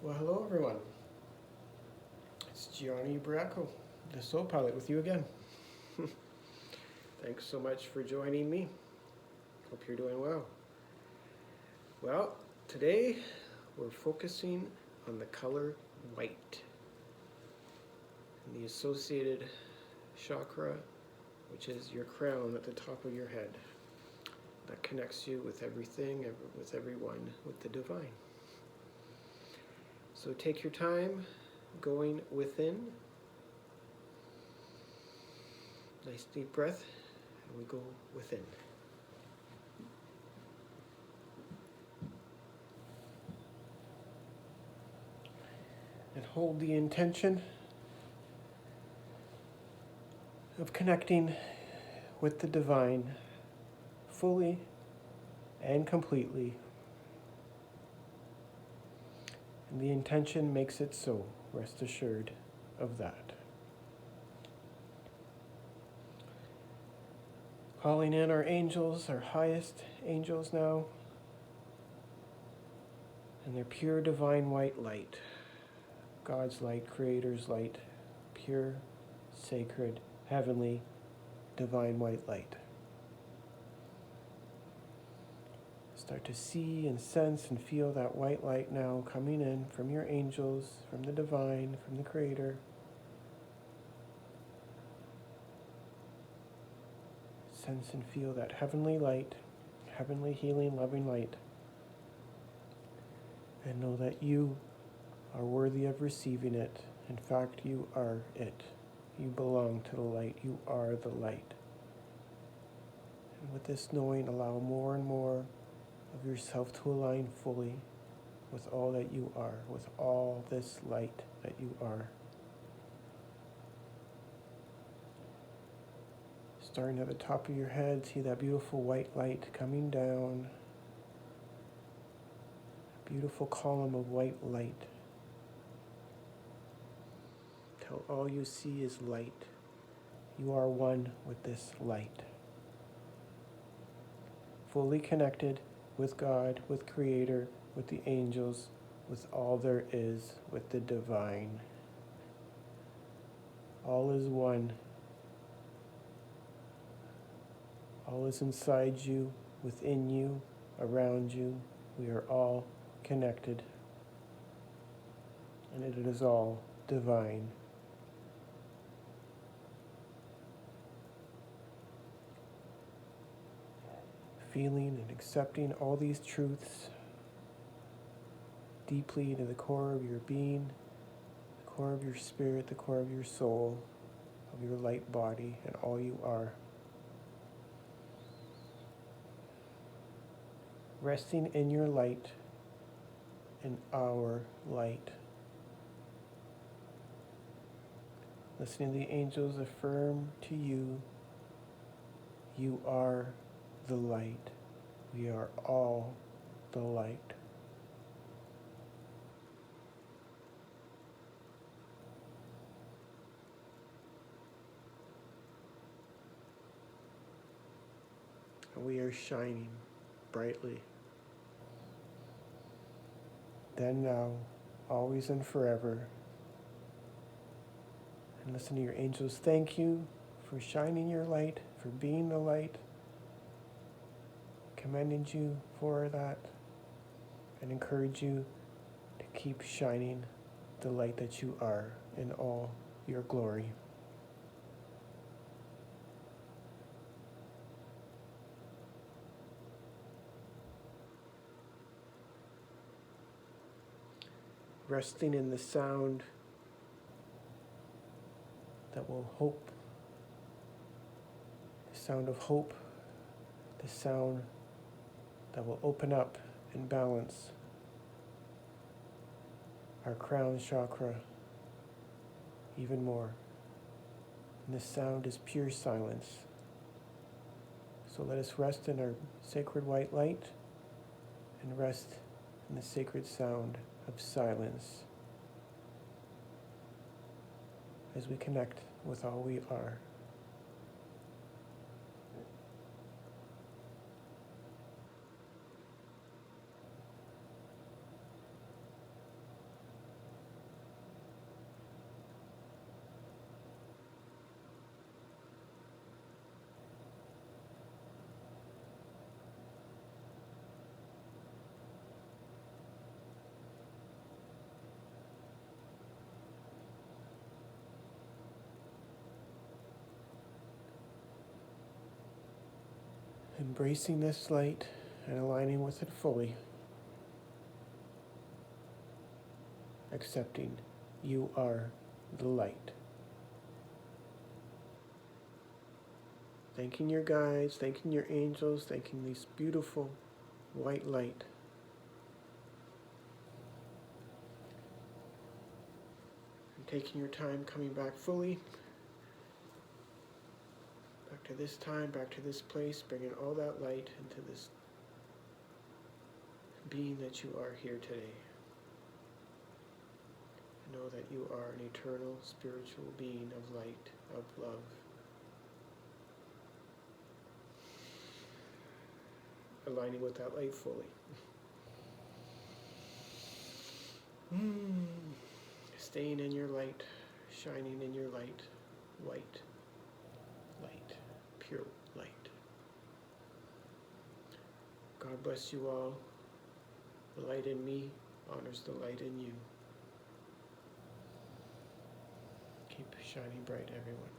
Well, hello everyone. It's Gianni Bracco, the Soul Pilot, with you again. Thanks so much for joining me. Hope you're doing well. Well, today we're focusing on the color white and the associated chakra, which is your crown at the top of your head. That connects you with everything, with everyone, with the divine. So take your time going within. Nice deep breath, and we go within. And hold the intention of connecting with the divine fully and completely. And the intention makes it so. Rest assured of that. Calling in our angels, our highest angels now, and their pure divine white light. God's light, Creator's light, pure, sacred, heavenly, divine white light. Start to see and sense and feel that white light now coming in from your angels, from the divine, from the Creator. Sense and feel that heavenly light, heavenly healing, loving light. And know that you are worthy of receiving it. In fact, you are it. You belong to the light. You are the light. And with this knowing, allow more and more of yourself to align fully with all that you are, with all this light that you are. Starting at the top of your head, see that beautiful white light coming down. A beautiful column of white light. Till all you see is light. You are one with this light. Fully connected with God, with Creator, with the angels, with all there is, with the divine. All is one. All is inside you, within you, around you. We are all connected. And it is all divine. Feeling and accepting all these truths deeply into the core of your being, the core of your spirit, the core of your soul, of your light body, and all you are. Resting in your light, in our light. Listening to the angels affirm to you, you are the light. We are all the light. And we are shining brightly. Then, now, always and forever. And listen to your angels. Thank you for shining your light, for being the light. Commending you for that, and encourage you to keep shining the light that you are in all your glory. Resting in the sound that will hope, the sound of hope, the sound that will open up and balance our crown chakra even more. And this sound is pure silence. So let us rest in our sacred white light and rest in the sacred sound of silence as we connect with all we are. Embracing this light and aligning with it fully. Accepting you are the light. Thanking your guides, thanking your angels, thanking this beautiful white light. And taking your time coming back fully. Back to this time, back to this place, bringing all that light into this being that you are here today. Know that you are an eternal spiritual being of light, of love. Aligning with that light fully. Staying in your light, shining in your light, white light, pure light. God bless you all. The light in me honors the light in you. Keep shining bright, everyone.